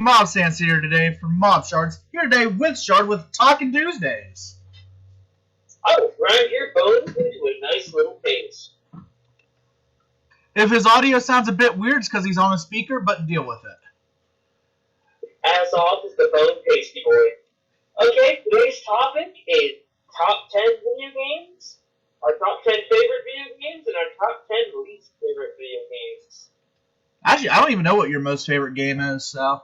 Mob Sans here today from andShards. Here today with Shard with Talking Tuesdays. I will grind your bones into a nice little paste. If his audio sounds a bit weird, it's because he's on a speaker, but deal with it. As off is the bone pasty boy. Okay, today's topic is top 10 video games, our top 10 favorite video games, and our top 10 least favorite video games. Actually, I don't even know what your most favorite game is, so.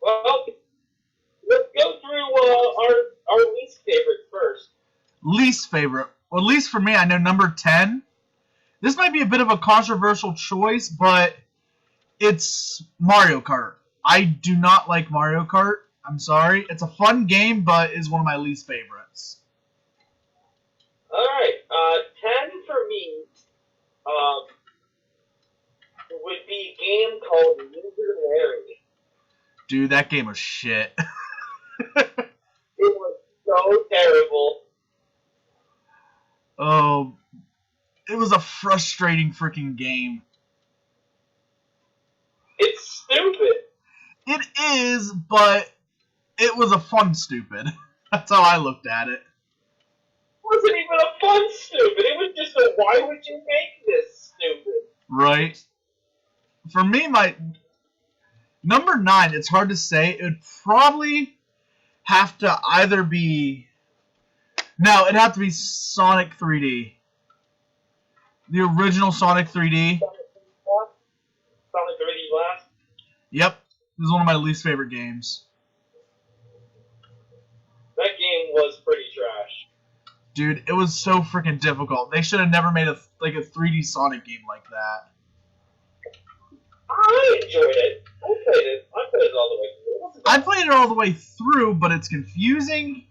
Well, let's go through our least favorite first. Least favorite. Well, at least for me, I know number 10. This might be a bit of a controversial choice, but it's Mario Kart. I do not like Mario Kart. I'm sorry. It's a fun game, but is one of my least favorites. Alright, 10 for me would be a game called User Larry. Dude, that game was shit. It was so terrible. Oh, it was a frustrating freaking game. It's stupid. It is, but it was a fun stupid. That's how I looked at it. It wasn't even a fun stupid. It was just a why would you make this stupid? Right. For me, my number 9, it's hard to say. It would probably have to either be... No, it'd have to be Sonic 3D. The original Sonic 3D. Sonic 3D Blast? Yep. This is one of my least favorite games. That game was pretty trash. Dude, it was so freaking difficult. They should have never made a 3D Sonic game like that. I enjoyed it. I played it all the way through. I played it all the way through, but it's confusing,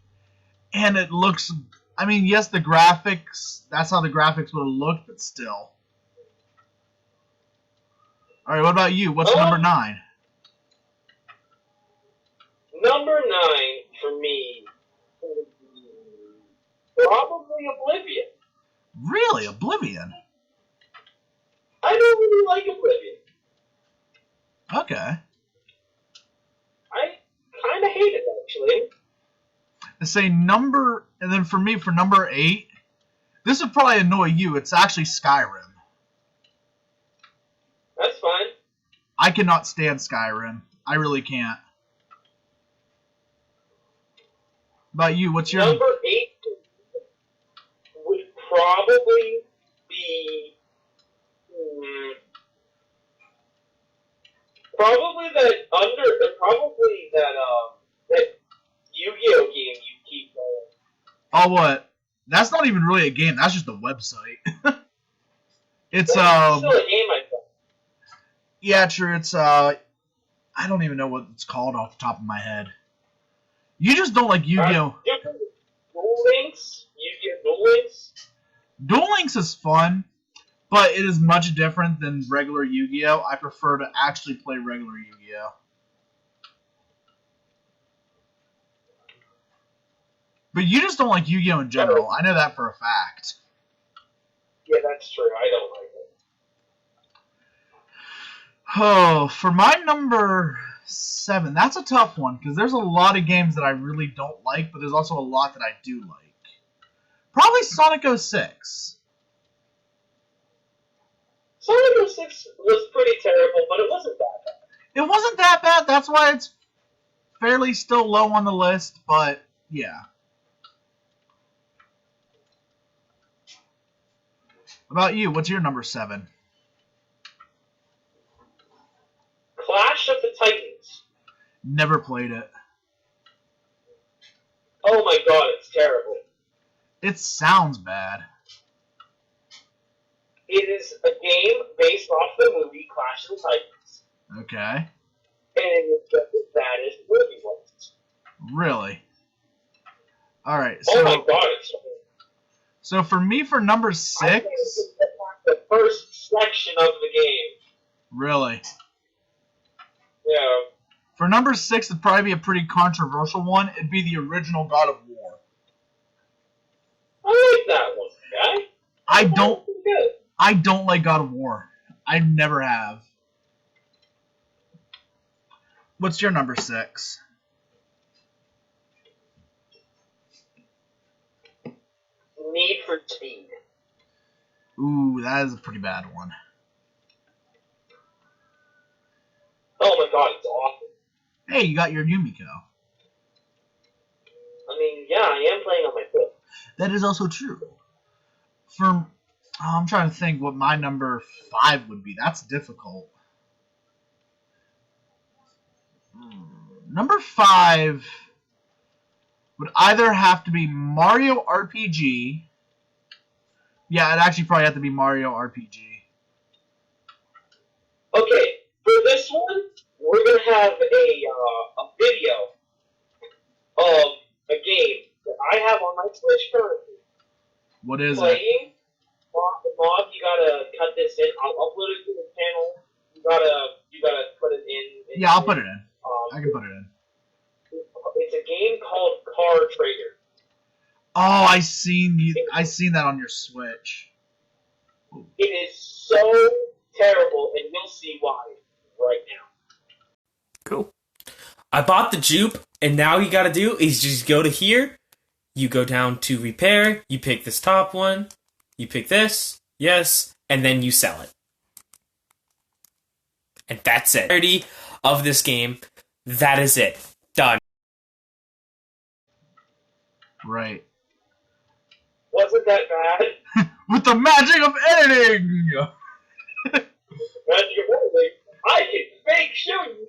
and it looks... I mean, yes, the graphics, that's how the graphics would have looked, but still. Alright, what about you? What's number 9? Number 9 for me would be probably Oblivion. Really? Oblivion? I don't really like Oblivion. Okay. I kind of hate it, actually. I say number... And then for me, for number 8, this would probably annoy you. It's actually Skyrim. That's fine. I cannot stand Skyrim. I really can't. About you, what's your... Number 8 would probably be... Probably that Yu-Gi-Oh game you keep going. Oh, what? That's not even really a game. That's just a website. It's, still a game, I think. Yeah, true. It's, I don't even know what it's called off the top of my head. You just don't like Yu-Gi-Oh! Duel Links? Yu-Gi-Oh! Duel Links? Duel Links is fun, but it is much different than regular Yu-Gi-Oh! I prefer to actually play regular Yu-Gi-Oh! But you just don't like Yu-Gi-Oh! In general. I know that for a fact. Yeah, that's true. I don't like it. Oh, for my number 7, that's a tough one, because there's a lot of games that I really don't like, but there's also a lot that I do like. Probably Sonic 06. Sonic 06 was pretty terrible, but it wasn't that bad. It wasn't that bad, that's why it's fairly still low on the list, but yeah. What about you? What's your number 7? Clash of the Titans. Never played it. Oh my god, it's terrible. It sounds bad. It is a game based off the movie Clash of the Titans. Okay. And it is just as bad as the movie was. Really? Alright, Oh my god, it's terrible. So for me, for number 6... I think it's the first section of the game. Really? Yeah. For number 6, it'd probably be a pretty controversial one. It'd be the original God of War. I like that one, guy. I don't like God of War. I never have. What's your number 6? Need for Speed. Ooh, that is a pretty bad one. Oh my god, it's awesome. Hey, you got your Yumiko. I mean, yeah, I am playing on my phone. That is also true. I'm trying to think what my number 5 would be. That's difficult. Number 5 would either have to be Mario RPG. Yeah, it'd actually probably have to be Mario RPG. Okay, for this one, we're gonna have a video of a game that I have on my Switch currently. What is it? Playing. Bob, you gotta cut this in. I'll upload it to the channel. You gotta put it in. Yeah, I'll put it in. I can put it in. It's a game called Car Trader. Oh, I seen that on your Switch. It is so terrible, and you'll see why right now. Cool. I bought the jupe, and now you gotta do is just go to here. You go down to repair. You pick this top one. You pick this. Yes. And then you sell it. And that's it. Entirety of this game. That is it. Done. Right. Wasn't that bad? With the magic of editing! Magic of editing. I can fake show you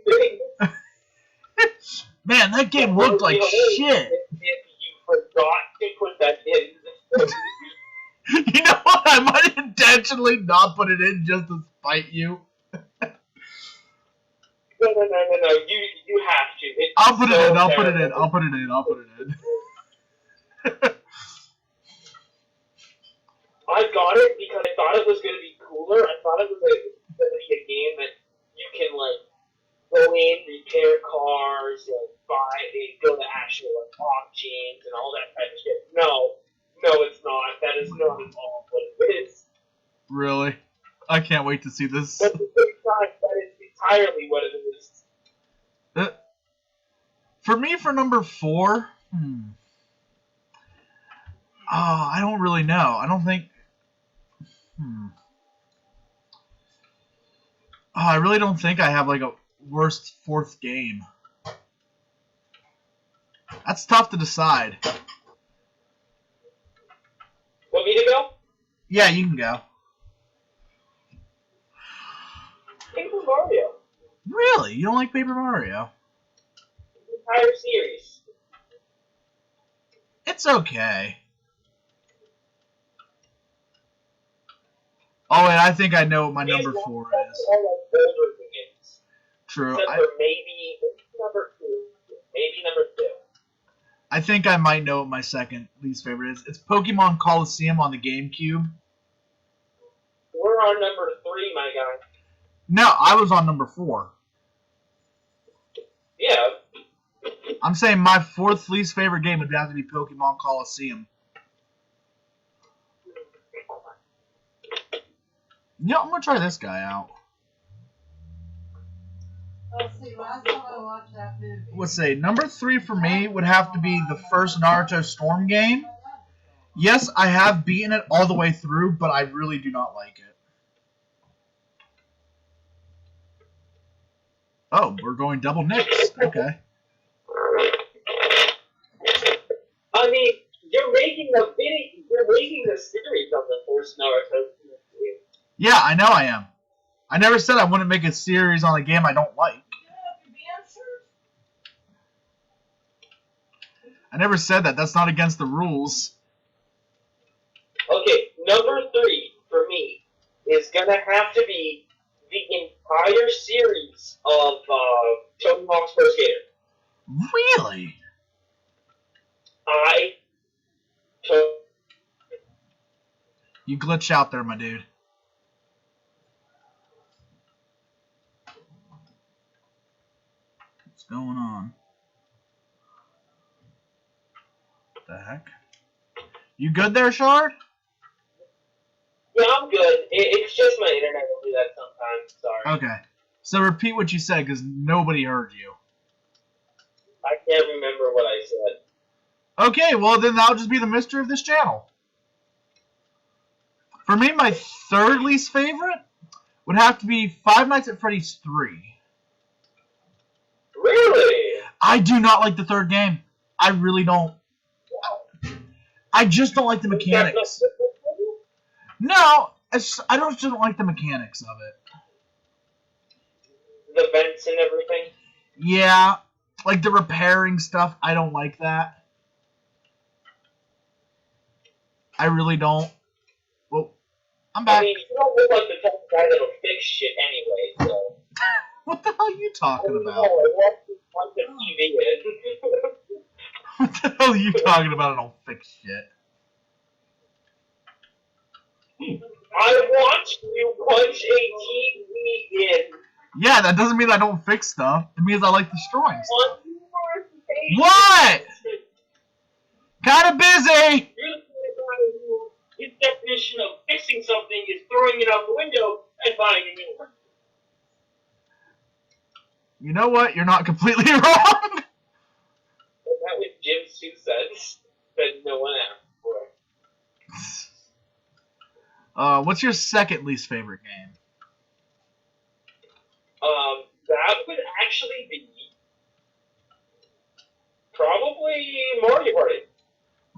things. Man, that game looked like shit. If you forgot to put that in. You know what? I might intentionally not put it in just to spite you. No. You have to. It's I'll put it so in. I'll put it terrible. in. I'll put it in. I'll put it in. I got it because I thought it was going to be cooler. I thought it was going to be a game that you can, like, go in, repair cars, and go to actual, like, auctions and all that type of shit. No, it's not. That is not at all what it is. Really? I can't wait to see this. But at the same time, that is entirely what it is. For me, for number 4, I don't really know. I don't think. I really don't think I have like a worst 4th game. That's tough to decide. Want me to go? Yeah, you can go. Paper Mario. Really? You don't like Paper Mario? The entire series. It's okay. Oh, and I think I know what my number 4 is. All like older games. True. Except for maybe number 2. Maybe number 2. I think I might know what my second least favorite is. It's Pokemon Coliseum on the GameCube. We're on number 3, my guy. No, I was on number 4. Yeah. I'm saying my 4th least favorite game would have to be Pokemon Coliseum. Yeah, I'm gonna try this guy out. See, last time I watched that movie. Let's say number 3 for me would have to be the first Naruto Storm game. Yes, I have beaten it all the way through, but I really do not like it. Oh, we're going double nicks. Okay. I mean, you're making a video. You're making a series on the first Naruto. Yeah, I know I am. I never said I wouldn't make a series on a game I don't like. I never said that. That's not against the rules. Okay, number 3 for me is gonna have to be the entire series of Tony Hawk's Pro Skater. Really? You glitch out there, my dude. What's going on? What the heck? You good there, Shard? Yeah, I'm good. It's It's just my internet will do that sometimes. Sorry. Okay. So repeat what you said, because nobody heard you. I can't remember what I said. Okay, well then that'll just be the mystery of this channel. For me, my third least favorite would have to be Five Nights at Freddy's 3. Really? I do not like the third game. I really don't. I just don't like the mechanics. No, I don't just don't like the mechanics of it. The vents and everything? Yeah, like the repairing stuff, I don't like that. I really don't. Well, I'm back. I mean, you don't look like the type of guy that'll fix shit anyway, so... What the hell are you talking about? I watched this bunch of TV. What the hell are you talking about? I don't fix shit. I watched you punch a TV in. Yeah, that doesn't mean I don't fix stuff. It means I like destroying stuff. On numerous occasions. What? Kinda busy! You're the kind of guy who, his definition of fixing something is throwing it out the window and buying a new one. You know what? You're not completely wrong. And that was Jim's 2 cents that no one asked for. What's your second least favorite game? That would actually be probably Mario Party.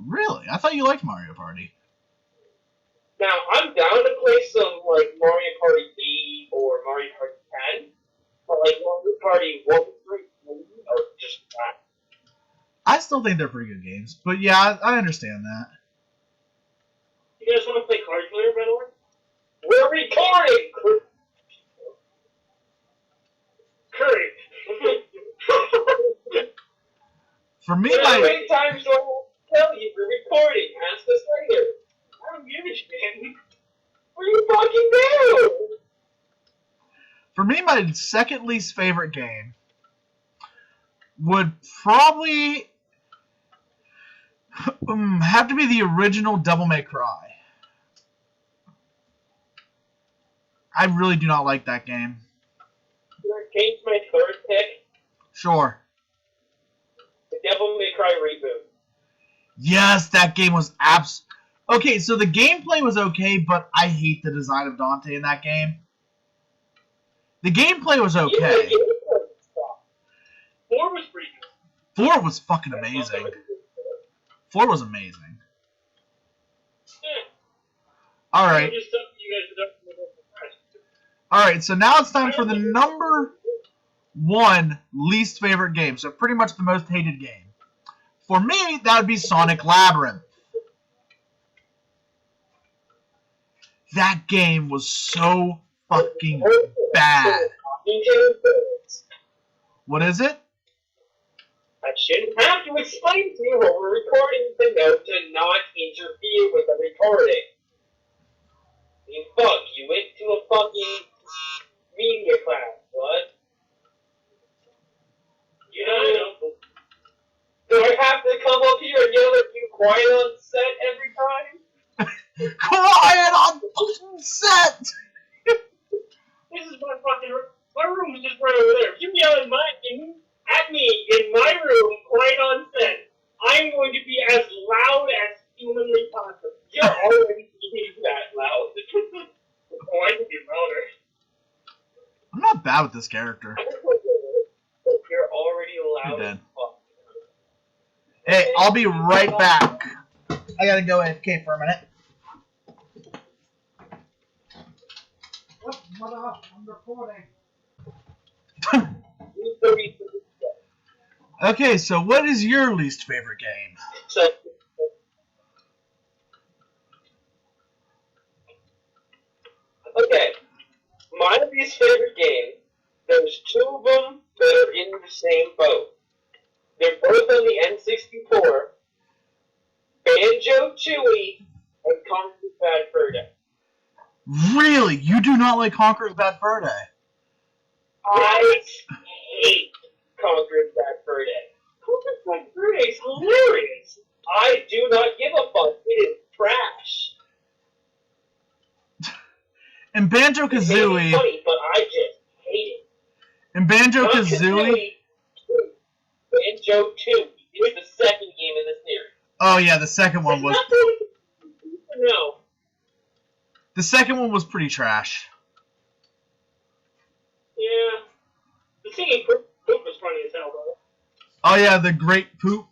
Really? I thought you liked Mario Party. Now, I'm down to play some, like, Mario Party 8 or Mario Party 10, but, like, Mario Party 1, 3, 4, or just that. I still think they're pretty good games, but yeah, I understand that. You guys want to play cards later, by the way? We're recording! Curry! For me, How my many times do I have to tell you we're recording? Ask us later. I don't give a shit. What do you fucking do? for me, my second least favorite game would probably have to be the original Devil May Cry. I really do not like that game. Can I change my third pick? Sure. The Devil May Cry reboot. Yes, that game was okay, so the gameplay was okay, but I hate the design of Dante in that game. The gameplay was okay. Yeah, the gameplay sucked. 4 was pretty good. 4 was fucking amazing. 4 was amazing. Yeah. Alright. Just stuff you guys are definitely going to Alright, so now it's time for the number 1 least favorite game. So pretty much the most hated game. For me, that would be Sonic Labyrinth. That game was so fucking bad. What is it? I shouldn't have to explain to you what we're recording the note to not interfere with the recording. You fuck, you went to a fucking media class, what? You know, do I have to come up here and yell at you quiet on set every time? Quiet on fucking set! This is my room is just right over there. If you yell at me in my room, quiet on set, I'm going to be as loud as humanly possible. You're already being that loud. Oh, I can be louder. I'm not bad with this character. You're already loud You're as dead. fuck. Hey, I'll be right back. I gotta go AFK for a minute. What up? I'm recording. Okay, so what is your least favorite game? So, okay, my least favorite game, there's 2 of them that are in the same boat. They're both on the N64, Banjo-Tooie, and Conker's Bad Fur Day. Really? You do not like Conker's Bad Fur Day? I hate Conker's Bad Fur Day. Conker's Bad Fur Day is hilarious. I do not give a fuck. It is trash. In It may be Banjo-Kazooie, funny, but I just hate it. in Not Banjo-Kazooie, Banjo 2. It was the second game in the series. oh yeah, the second one was No. pretty trash. Yeah. The singing poop was funny as hell, though. Oh yeah, the great poop.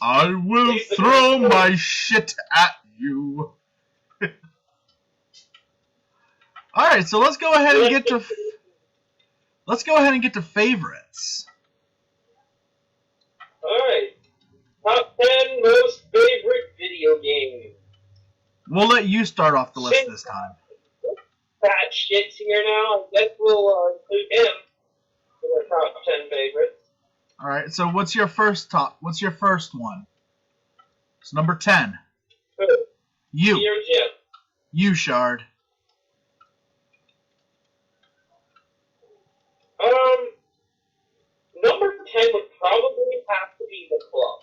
I will throw my shit at you. All right, so let's go ahead and get to favorites. Alright. Top 10 most favorite video games. We'll let you start off the list this time. Fat shit's here now. I guess we'll include him in our top 10 favorites. All right, so what's your first one? It's number 10. Who? You. Me or Jim? You, Shard. Number 10 would probably have to be The Club.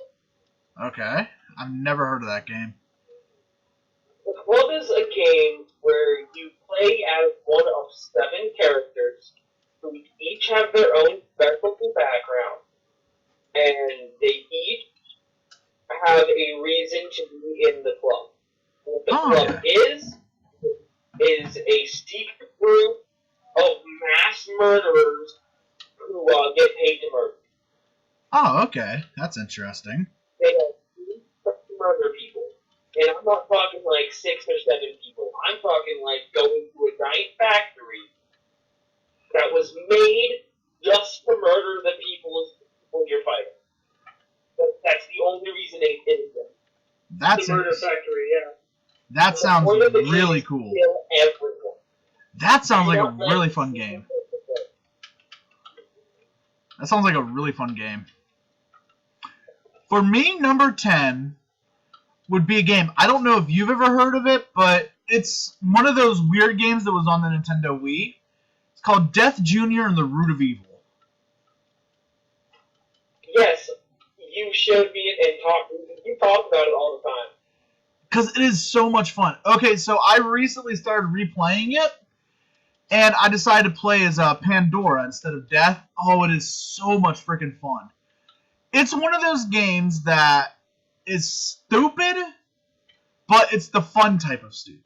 Okay. I've never heard of that game. The Club is a game where you play as one of 7 characters who each have their own specialty background, and they each have a reason to be in the club. What the club is a secret group of mass murderers who get paid to murder. Oh, okay. That's interesting. They have to murder people. And I'm not talking like 6 or 7 people. I'm talking like going to a giant factory that was made just to murder the people you're fighting. That's the only reason they did it. That's the murder factory, yeah. That sounds really cool. Kill everyone. That sounds like a really fun game. That sounds like a really fun game. For me, number 10 would be a game. I don't know if you've ever heard of it, but it's one of those weird games that was on the Nintendo Wii. It's called Death Jr. and the Root of Evil. Yes, you showed me it and you talk about it all the time. Because it is so much fun. Okay, so I recently started replaying it, and I decided to play as Pandora instead of Death. Oh, it is so much freaking fun. It's one of those games that is stupid, but it's the fun type of stupid.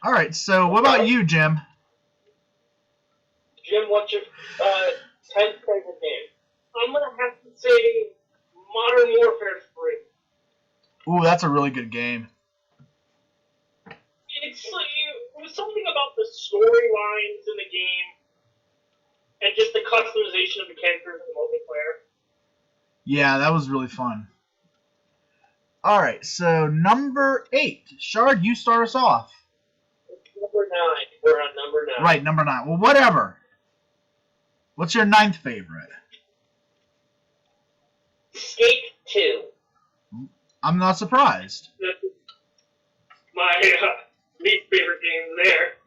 Alright, so what about you, Jim? Jim, what's your 10th favorite game? I'm going to have to say Modern Warfare 3. Ooh, that's a really good game. It's like, it was something about the storylines in the game and just the customization of the characters in the multiplayer. Yeah, that was really fun. Alright, so number 8. Shard, you start us off. Number 9. We're on number 9. Right, number 9. Well, whatever. What's your 9th favorite? Skate 2. I'm not surprised. My least favorite game there.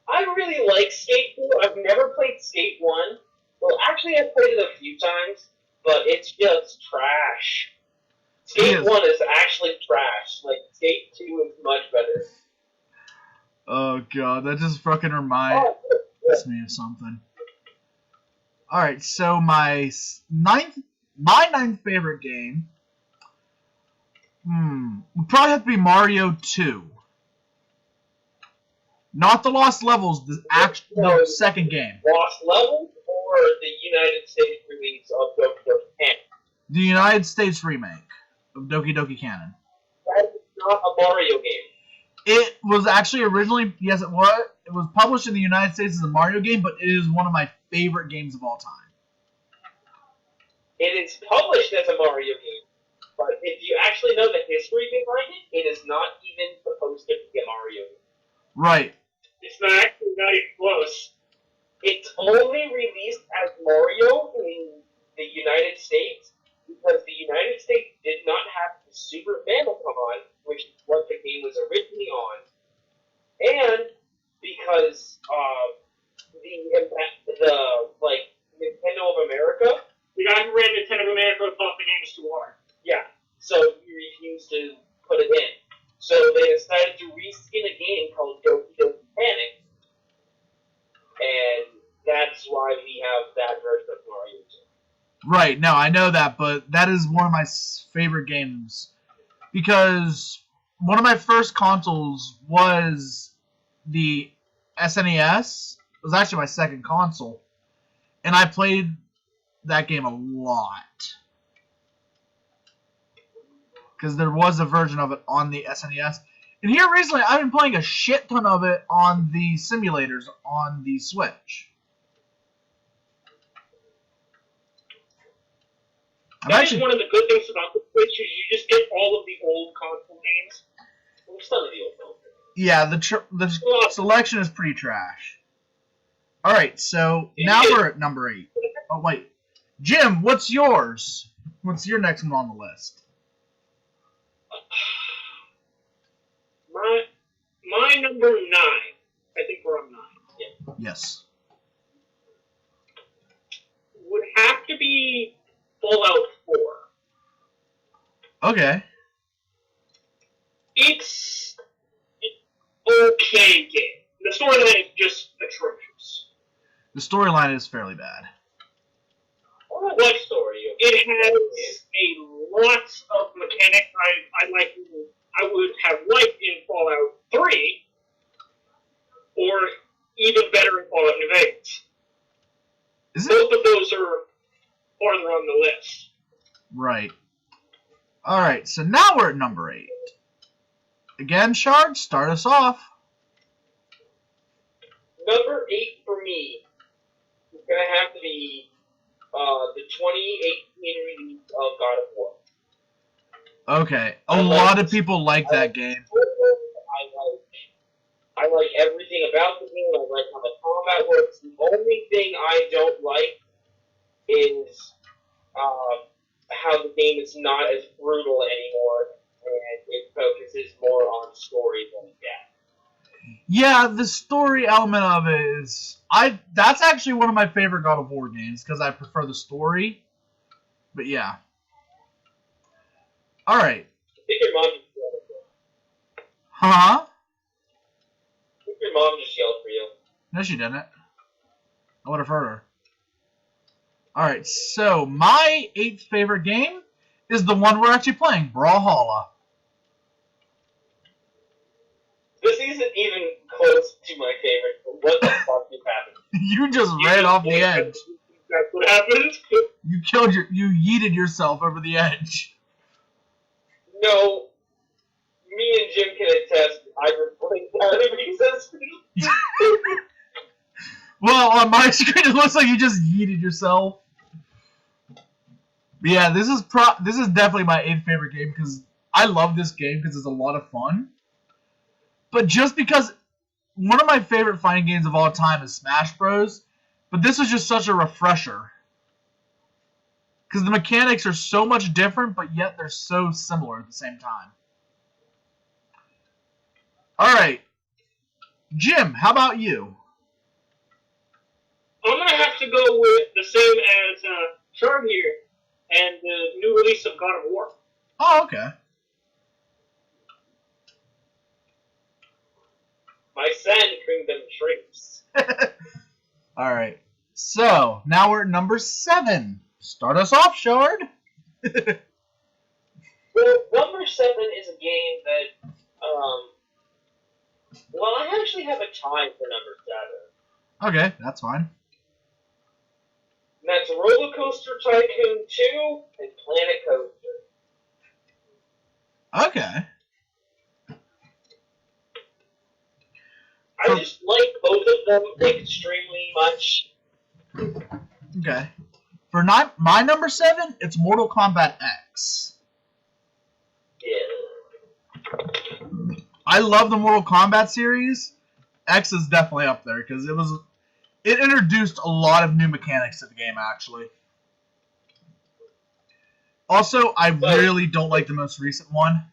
I really like Skate 2. I've never played Skate 1. Well, actually, I've played it a few times, but it's just trash. Skate 1 is actually trash. Like, Skate 2 is much better. Oh, God, that just fucking reminds me of something. Alright, so my ninth favorite game would probably have to be Mario 2. Not the Lost Levels, the second game. Lost Levels or the United States release of Doki Doki Cannon? The United States remake of Doki Doki Cannon. That is not a Mario game. It was actually originally, yes it was, it was published in the United States as a Mario game, but it is one of my favorite games of all time. It is published as a Mario game, but if you actually know the history behind it, it is not even supposed to be a Mario game. Right. It's not even close. It's only released as Mario in the United States because the United States did not have the Super Famicom, which is what the game was originally on, and because the Nintendo of America, the guy who ran Nintendo of America thought the game was too hard. Yeah, so why we have that version of Mario 2. Right, no, I know that, but that is one of my favorite games. Because one of my first consoles was the SNES. It was actually my second console. And I played that game a lot. Because there was a version of it on the SNES. And here recently, I've been playing a shit ton of it on the simulators on the Switch. That is one of the good things about the Switch is you just get all of the old console games. Well, some of the old ones. Yeah, the selection is pretty trash. Alright, so now we're at number 8. Oh, wait. Jim, what's yours? What's your next one on the list? My number 9. I think we're on 9. Yeah. Yes. Would have to be Fallout 4. Okay. It's an okay game. The storyline is just atrocious. The storyline is fairly bad. What story? It has a lot of mechanics I would have liked in Fallout 3, or even better in Fallout New Vegas. Both of those are farther on the list. Right. Alright, so now we're at number 8. Again, Shard, start us off. Number 8 for me is going to have to be the 2018 release of God of War. Okay, a lot of people like that game. I like everything about the game. I like how the combat works. The only thing I don't like is how the game is not as brutal anymore, and it focuses more on story than death. Yeah, the story element of it is... that's actually one of my favorite God of War games, because I prefer the story. But yeah. Alright. I think your mom just yelled at you. Huh? I think your mom just yelled for you. No, she didn't. I would have heard her. Alright, so my 8th favorite game is the one we're actually playing, Brawlhalla. This isn't even close to my favorite, but what the fuck just happened? You just ran off the edge. That's what happened? You yeeted yourself over the edge. No. Me and Jim can attest, I replayed that successfully. Well, on my screen, it looks like you just yeeted yourself. But yeah, this is definitely my 8th favorite game, because I love this game because it's a lot of fun. But just because one of my favorite fighting games of all time is Smash Bros. But this is just such a refresher. Because the mechanics are so much different, but yet they're so similar at the same time. Alright. Jim, how about you? I'm going to have to go with the same as Shard here and the new release of God of War. Oh, okay. My son Kingdom shrinks. Alright. So, now we're at number 7. Start us off, Shard. Well, number 7 is a game that, well, I actually have a tie for number 7. Okay, that's fine. And that's Roller Coaster Tycoon 2 and Planet Coaster. Okay. I just like both of them extremely much. Okay. For my number 7, it's Mortal Kombat X. Yeah. I love the Mortal Kombat series. X is definitely up there because it introduced a lot of new mechanics to the game, actually. Also, I really don't like the most recent one.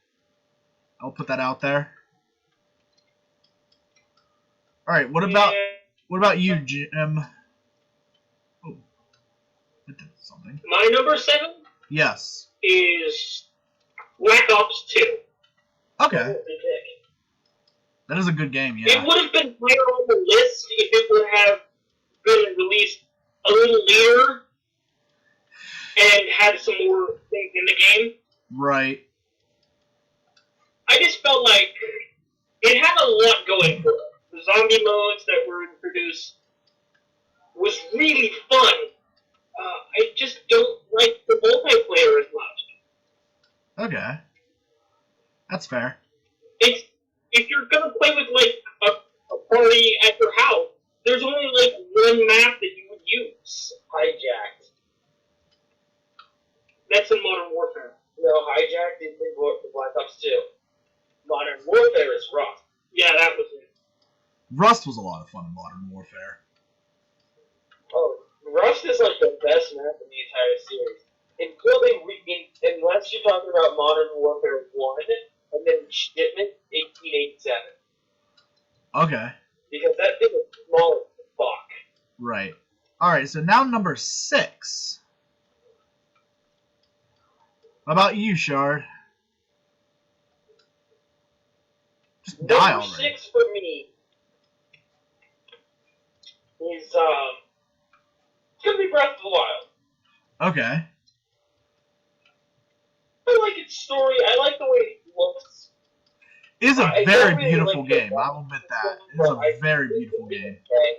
I'll put that out there. All right, what about you, Jim? Oh, it did something. My number 7 Yes. is Black Ops 2. Okay. That is a good game, yeah. It would have been higher on the list if it would have been released in the game. Right. I just felt like it had a lot going for it. The zombie modes that were introduced was really fun. I just don't like the multiplayer as much. Okay. That's fair. It's, if you're gonna play with like a party at your house, there's only like one map that you would use. Hijacked. That's in Modern Warfare. No, Hijacked is in Black Ops 2. Modern Warfare is Rust. Yeah, that was it. Rust was a lot of fun in Modern Warfare. Oh, Rust is like the best map in the entire series. Unless you're talking about Modern Warfare 1 and then Shipment 1887. Okay. Because that thing is small as fuck. Right. Alright, so now number 6. How about you, Shard? Just die Number already. 6 for me is, it's gonna be Breath of the Wild. Okay. I like its story, I like the way it looks. It's a I very don't really beautiful like game, the- I will admit that. It's a very beautiful game. Okay.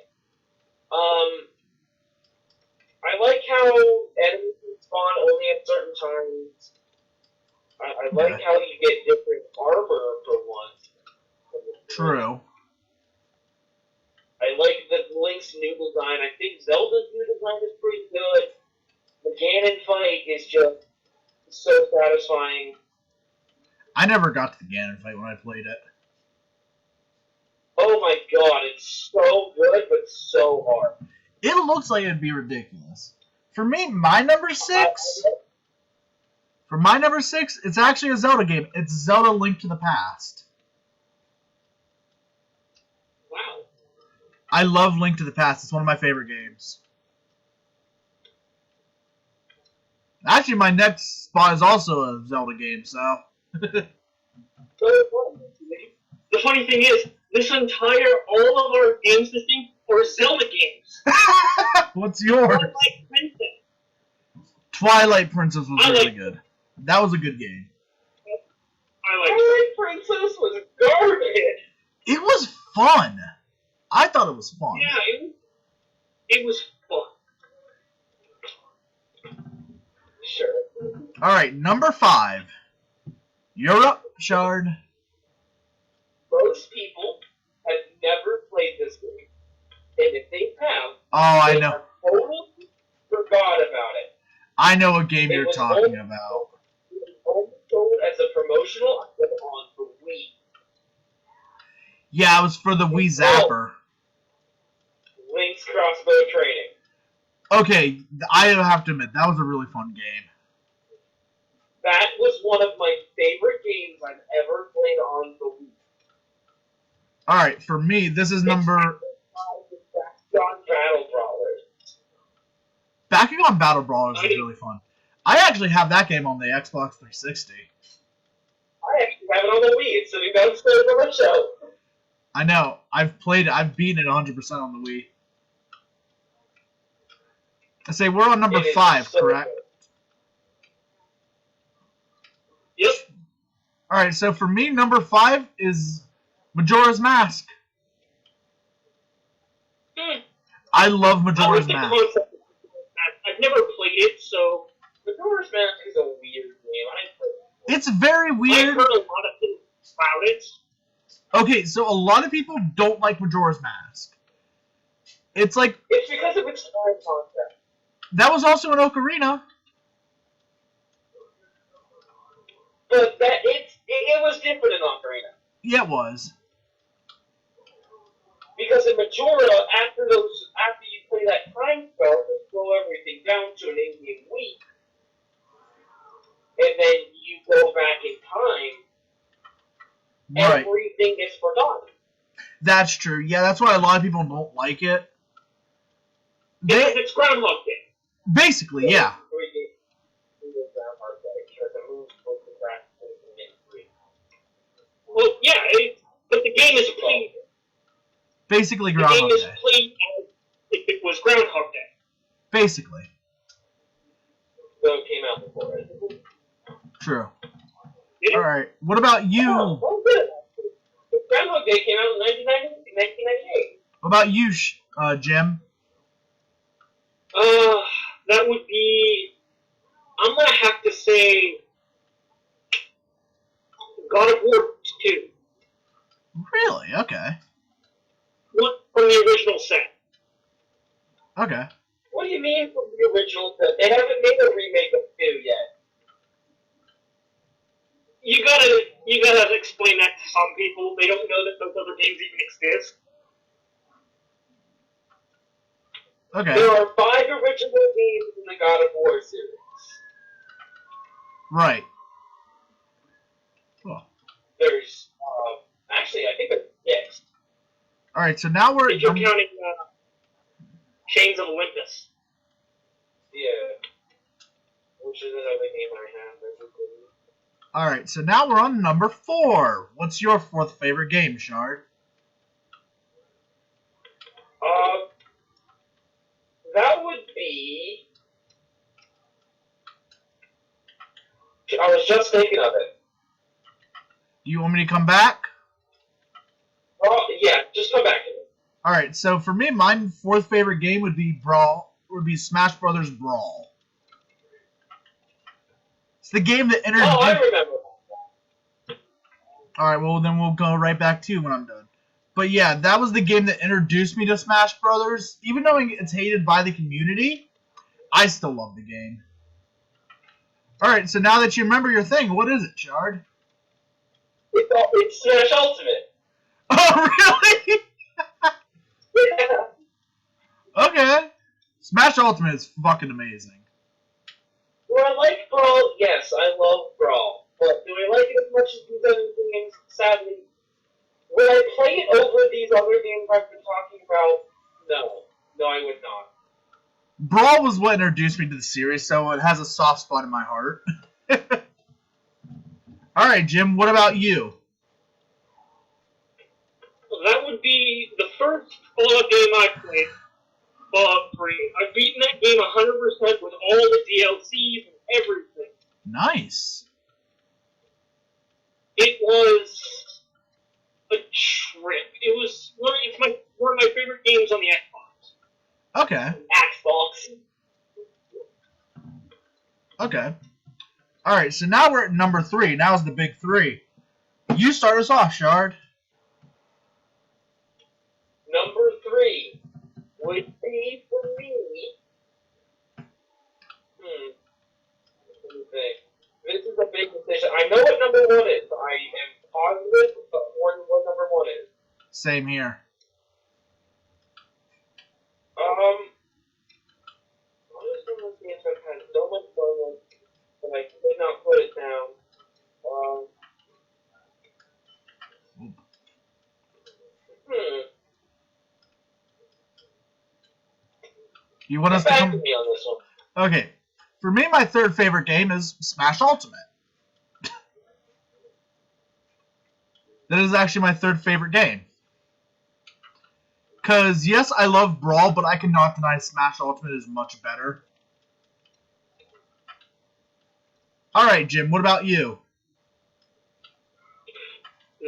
I like how enemies spawn only at certain times. I like how you get different armor for once. True. I like the Link's new design. I think Zelda's new design is pretty good. The Ganon fight is just so satisfying. I never got to the Ganon fight when I played it. Oh my god, it's so good, but so hard. It looks like it'd be ridiculous. For me, my number 6... For my number 6, it's actually a Zelda game. It's Zelda Link to the Past. Wow. I love Link to the Past. It's one of my favorite games. Actually, my next spot is also a Zelda game, so... The funny thing is, all of our games this thing are Zelda games. What's yours? Twilight Princess. Twilight Princess was I really like- good. That was a good game. Twilight Princess was garbage. It was fun. I thought it was fun. Yeah, it was fun. Sure. Alright, number 5. You're up, Shard. Most people have never played this game. And if they have, Oh, I they know. have totally forgot about it. I know what game It you're was talking only- about. It was only sold as a promotional item on the Wii. Yeah, it was for the Wii Zapper. Link's crossbow training. Okay, I have to admit, that was a really fun game. That was one of my favorite games I've ever played on the Wii. Alright, for me, this is number... John Battle Brawlers. Backing on Battle Brawlers is really fun. I actually have that game on the Xbox 360. I actually have it on the Wii. It's sitting downstairs on my shelf. I know. I've played it. I've beaten it 100% on the Wii. I say we're on number It is 5, so correct? good. Yep. Alright, so for me, number 5 is Majora's Mask. I love Majora's I like Mask. the concept of I've never played it, so Majora's Mask is a weird game. It's very I've weird. heard a lot of things about it. Okay, so a lot of people don't like Majora's Mask. It's like, It's because of its time concept. that was also an Ocarina. But it was different in Ocarina. Yeah, it was. Because in Majora, after you play that time spell to slow everything down to an in-game week, and then you go back in time, Right. everything is forgotten. That's true. Yeah, that's why a lot of people don't like it. Because it's Groundhog Day. Basically, yeah. Well, yeah, but the game is played. Basically The game Groundhog is Day. played as if it was Groundhog Day. Basically. So it came out before it. True. Yeah. Alright, what about you? Oh, good. Groundhog Day came out in 1998. What about you, Jim? That would be. I'm gonna have to say God of War 2. Really? Okay. What from the original set? Okay. What do you mean from the original set? They haven't made a remake of 2 yet. You gotta explain that to some people. They don't know that those other games even exist. Okay. There are 5 original games in the God of War series. Right. Cool. There's, actually, I think there's 6. Alright, so now we're If you're counting Chains of Olympus. Yeah. Which is another game I have. Alright, so now we're on number 4. What's your 4th favorite game, Shard? That would be. I was just thinking of it. Do you want me to come back? Oh, yeah, just come back to it. Alright, so for me, my 4th favorite game would be Smash Brothers Brawl. It's the game that introduced... Oh, I remember. Alright, well then we'll go right back to you when I'm done. But yeah, that was the game that introduced me to Smash Brothers. Even though it's hated by the community, I still love the game. Alright, so now that you remember your thing, what is it, Shard? It's Smash Ultimate. Oh, really? Yeah. Okay. Smash Ultimate is fucking amazing. Do I like Brawl? Yes, I love Brawl. But do I like it as much as these other games? Sadly. Would I play it over these other games I've been talking about? No. No, I would not. Brawl was what introduced me to the series, so it has a soft spot in my heart. Alright, Jim, what about you? That would be the first Fallout game I played, Fallout 3. I've beaten that game 100% with all the DLCs and everything. Nice. It was a trip. It's one of my favorite games on the Xbox. Okay. Xbox. Okay. Alright, so now we're at number 3. Now's the big 3. You start us off, Shard. Number 3 would be for me. Let me think. This is a big decision. I know what number 1 is. I am positive, but what number 1 is. Same here. What is one of those games I've had so much fun with, but I could not put it down? You want us Get to back come... to me on this one. Okay. For me, my 3rd favorite game is Smash Ultimate. That is actually my 3rd favorite game. Because, yes, I love Brawl, but I cannot deny Smash Ultimate is much better. Alright, Jim, what about you?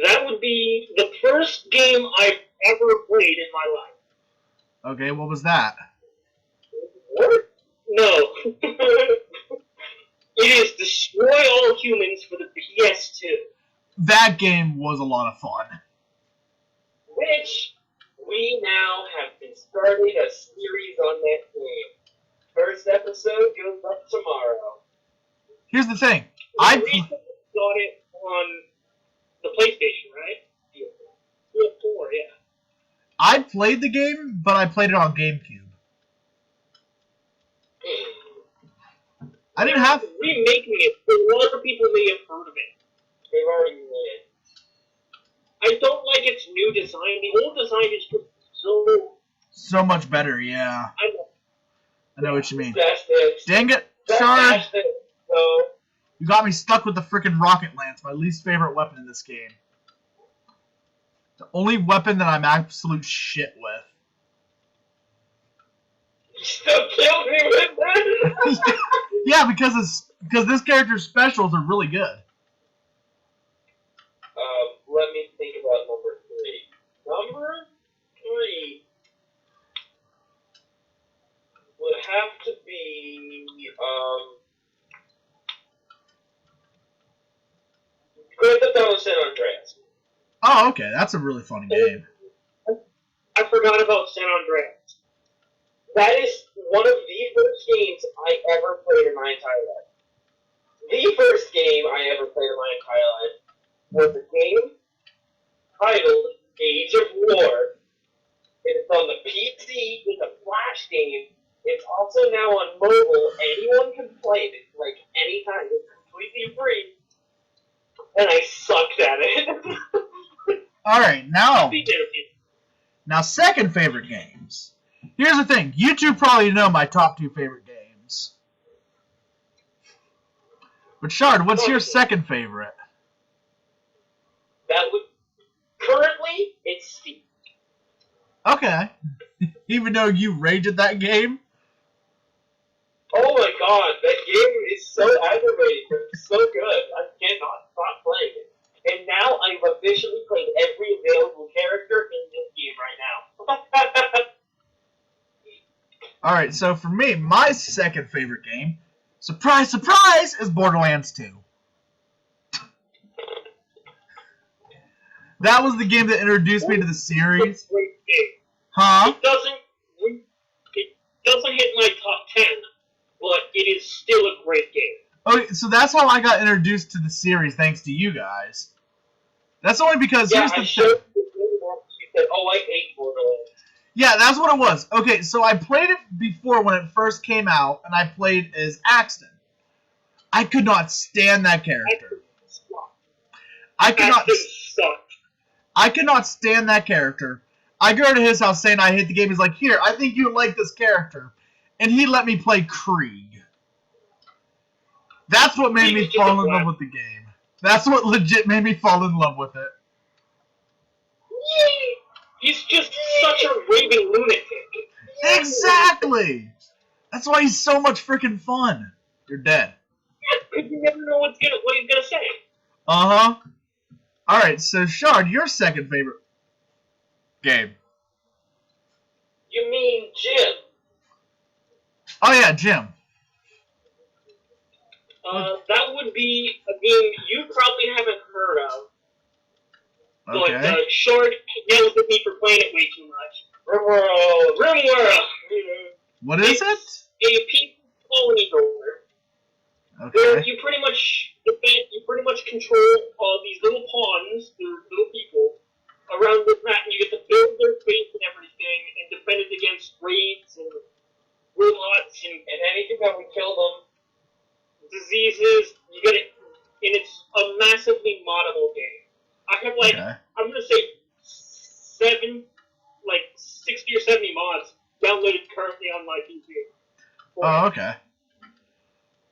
That would be the first game I've ever played in my life. Okay, what was that? What? No. It is Destroy All Humans for the PS2. That game was a lot of fun. Which we now have been starting a series on that game. First episode goes up tomorrow. Here's the thing. I recently got it on the PlayStation, right? PS4, yeah. I played the game, but I played it on GameCube. I didn't have... Remaking it, but a lot of people may have heard of it. They've already made it. I don't like its new design. The old design is just so much better, yeah. I know what you mean. Dang it, Shard! Shard! You got me stuck with the frickin' rocket lance, my least favorite weapon in this game. The only weapon that I'm absolute shit with. You still killed me with that? Yeah, because because this character's specials are really good. Let me think about number 3. Number 3 would have to be Grand Theft Auto San Andreas. Oh, okay, that's a really funny game. I forgot about San Andreas. That is one of the first games I ever played in my entire life. The first game I ever played in my entire life was a game titled Age of War. It's on the PC. It's a Flash game. It's also now on mobile. Anyone can play it like anytime. It's completely free. And I sucked at it. All right, now second favorite games. Here's the thing. You two probably know my top 2 favorite games. But Shard, what's your second favorite? That would currently it's Steam. Okay. Even though you rage at that game? Oh my god, that game is so aggravating. It's so good. I cannot stop playing it. And now I've officially played every available character in this game right now. Alright, so for me, my second favorite game, surprise, surprise, is Borderlands 2. That was the game that introduced me to the series. Great game. Huh? It doesn't hit my top 10, but it is still a great game. Okay, so that's how I got introduced to the series, thanks to you guys. That's only because Yeah, here's the I showed thing. you the game once. You said, "Oh, I hate Borderlands." Yeah, that's what it was. Okay, so I played it before when it first came out, and I played as Axton. I could not stand that character. I could not stand that character. I go to his house saying I hate the game. He's like, "Here, I think you like this character," and he let me play Krieg. That's what made me fall in love with the game. That's what legit made me fall in love with it. He's just such a raving lunatic. Exactly. That's why he's so much freaking fun. You're dead. Because you never know what he's gonna say. Uh-huh. Alright, so Shard, your second favorite game. You mean Jim? Oh yeah, Jim. That would be a game you probably haven't heard of. Okay. But Shard yells at me for playing it way too much. RimWorld! What is it? A people colony builder. Where Okay. you pretty much control these little pawns, they're little people, around this map, and you get to build their base and everything, and defend it against raids and robots and anything that would kill them. Diseases, you get it, and it's a massively moddable game. I have I'm gonna say 60 or 70 mods downloaded currently on my PC. Oh, okay.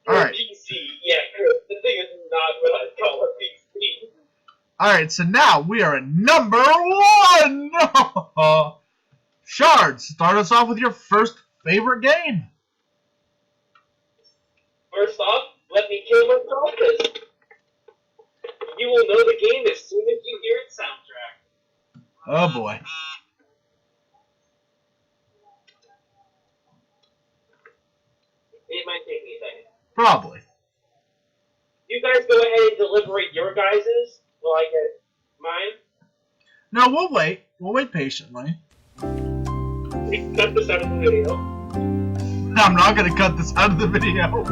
Alright. PC, yeah, the thing is not what I call a PC. Alright, so now we are at number 1! Shard, start us off with your first favorite game. First off, let me kill myself, because you will know the game as soon as you hear its soundtrack. Oh boy. It might take me a second. Probably. You guys go ahead and deliberate your guys's while I get mine. No, we'll wait. We'll wait patiently. We can cut this out of the video. I'm not gonna cut this out of the video.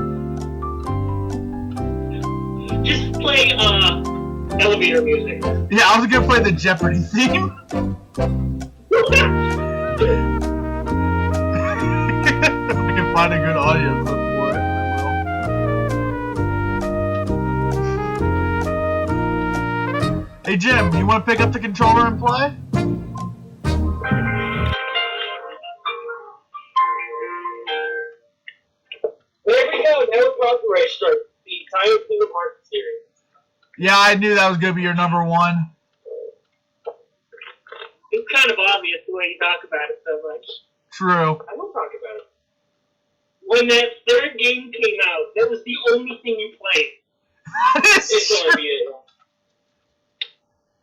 Just play, elevator music. Yeah, I was gonna play the Jeopardy theme. If I can find a good audio clip for it, I will. Hey Jim, you wanna pick up the controller and play? There we go, now we're copyright strike. The entire Kingdom Hearts series. Yeah, I knew that was gonna be your number 1. It's kind of obvious the way you talk about it so much. True. I will talk about it. When when that third game came out, that was the only thing you played. It's already it.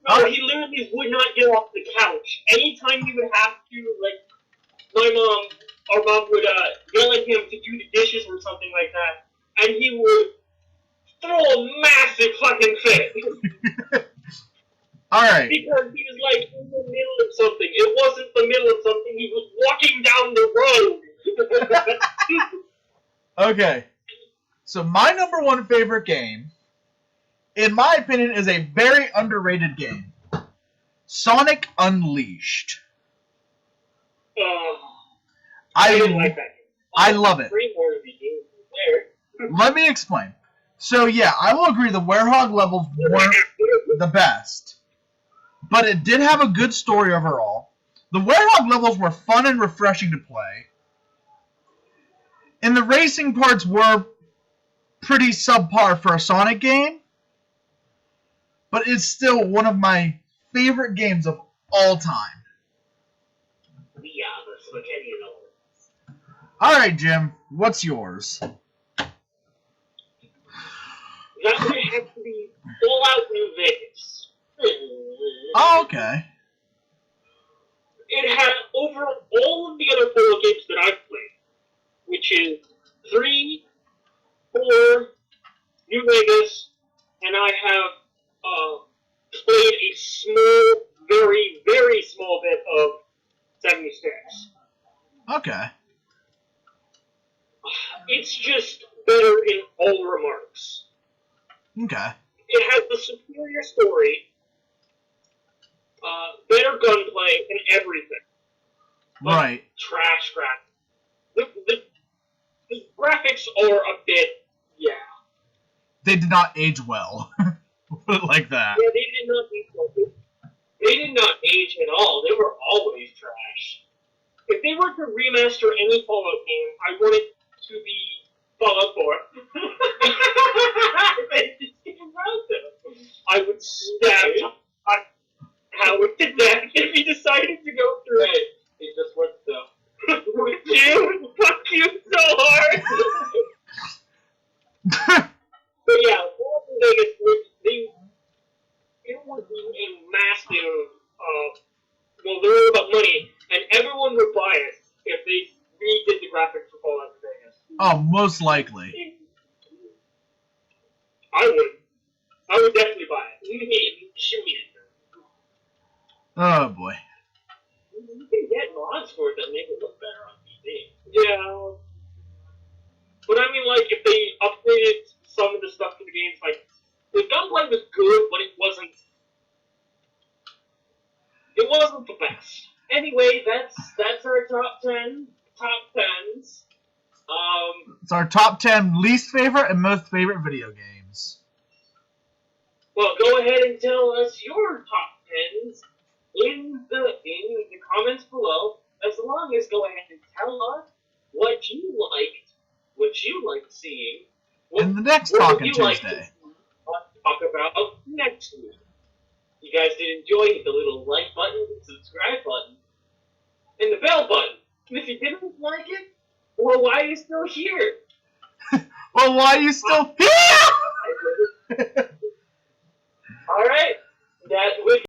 No, he literally would not get off the couch. Anytime he would have to, like, our mom would yell at him to do the dishes or something like that, and he would throw a massive fucking fit. Alright. Because he was, like, in the middle of something. It wasn't the middle of something, he was walking down the road. Okay. So my number one favorite game, in my opinion, is a very underrated game. Sonic Unleashed. I didn't like that game. I love it. Three more of the games there. Let me explain. So yeah, I will agree the Werehog levels weren't the best. But it did have a good story overall. The Werehog levels were fun and refreshing to play. And the racing parts were pretty subpar for a Sonic game. But it's still one of my favorite games of all time. Yeah, the spaghetti and all. Alright, Jim, what's yours? That would have to be Fallout New Vegas. Oh, okay. It had over all of the other Fallout games that I've played, which is 3, 4, New Vegas, and I have played a small, very, very small bit of 76. Okay. It's just better in all remarks. Okay. It has the superior story, better gunplay, and everything. But Right. trash graphics. The graphics are a bit, yeah. They did not age well. Put it like that. Yeah, they did not age well. They did not age at all. They were always trash. If they were to remaster any Fallout game, I want it to be Fallout 4. They just came out there. I would stab Howard to death if he decided to go through it. It just worked though. Would you? Fuck you so hard! But yeah, Fallout New Vegas, it would be a massive, well, they're all about money, and everyone would buy it if they redid the graphics for Fallout New Vegas. Oh, most likely. I would definitely buy it. Shoot me. Oh boy. You can get mods for it that make it look better on TV. Yeah. But I mean, like, if they upgraded some of the stuff in the games, like, the gunplay was good, but it wasn't the best. Anyway, that's our top 10s. It's our top 10 least favorite and most favorite video games. Well, go ahead and tell us your top 10s in the comments below. As long as go ahead and tell us what you liked seeing. In the next what Talkin' would you like to Tuesday. see us talk about next week. You guys did enjoy, hit the little like button, subscribe button, and the bell button. And if you didn't like it, well, why are you still here? Well, why are you still here? Alright, that would